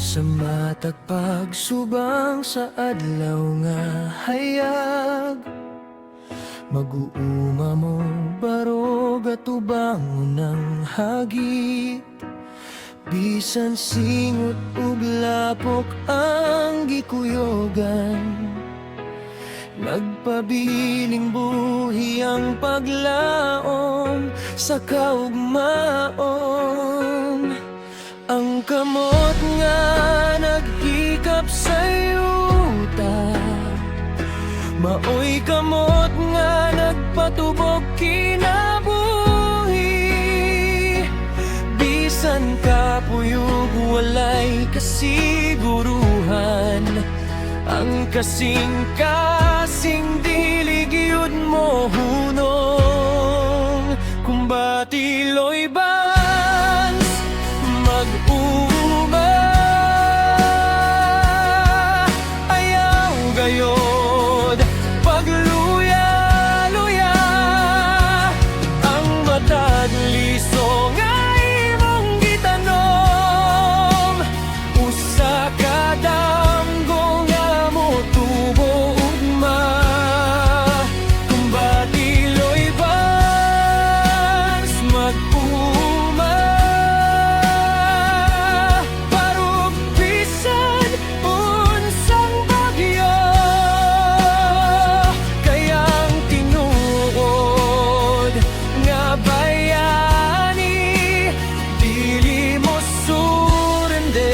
sa matag pagsubang sa adlaw nga hayag. Mag-uuma mo barog at ubang ng hagit. Bisan singot ug lapok ang gikuyogan, nagpabiling buhi ang paglaom sa kaugmaon. Ang kamot nga naghikap sa yuta, maoy kamot nga nagpatubok kinabuhi. Bisan kapuyog walay kasiguruhan, ang kasing-kasing diligyud mo hunong. Kung batiloy bans mag-uma, ayaw gayod pagluya-luya. Ang matag liso nga imong gitanom, usa ka damgo nga motubo ugma. Kung batiloy bans mag-uma, barog bisan unsang bagyo. Kayang tinuod nga bayani, dili mo surrender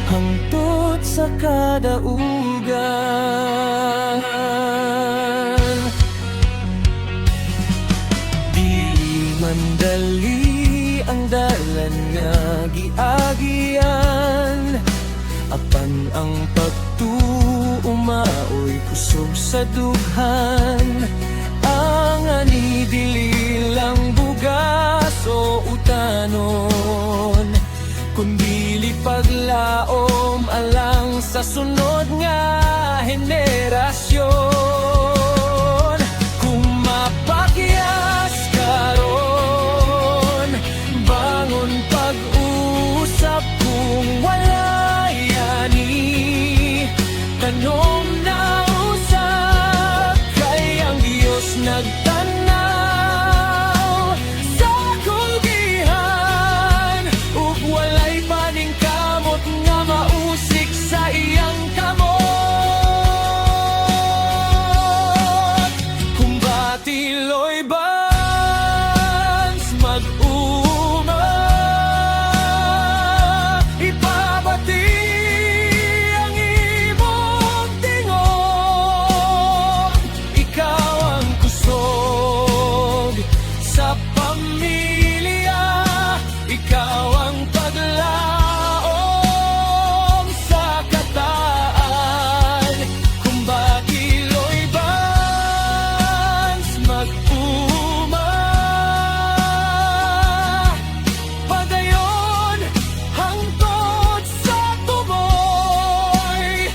hangtod sa kadaugan. Di mandali ang dalan nga giagian, apan ang pagtuumaoy kusog sa dughan. Ang ani dili lang bugas o utanon, kundi paglaom alang sa sunod nga henerasyon. Kung mapakyas karon, bangon pag-usap. Kung wala yani, tanom na usap. Kay ang Diyos nagtanaw sa kugihan, ug walay paning kamot nga mausik sa iyang kamot. Kung batiloy bans mag-uma, ipabati ang imong tingog. Ikaw ang kusog sa pamilya, ikaw ang paglaom sa kataan. Kung batiloy bans mag-uma, padayon hangtod sa tuboy.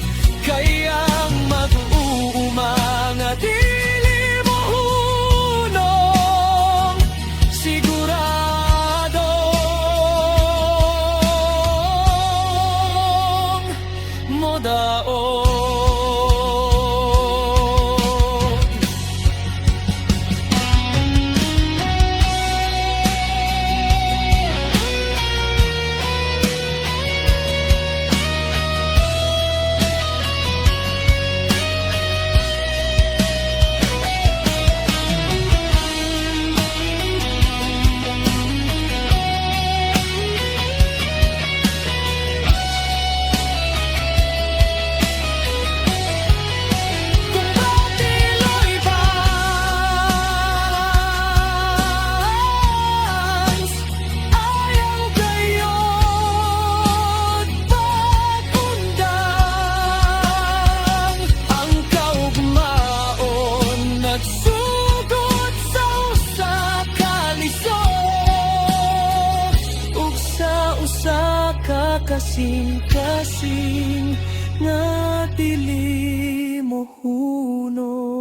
Kayang mag-uuma nga dili mo hunong, siguradong modaog. Kung batiloy bans ayaw gayod pagundang, ang kaugmaon nagsugod sa usa ka lisod, ug sa usa ka kasing-kasing nga dili mo hunong.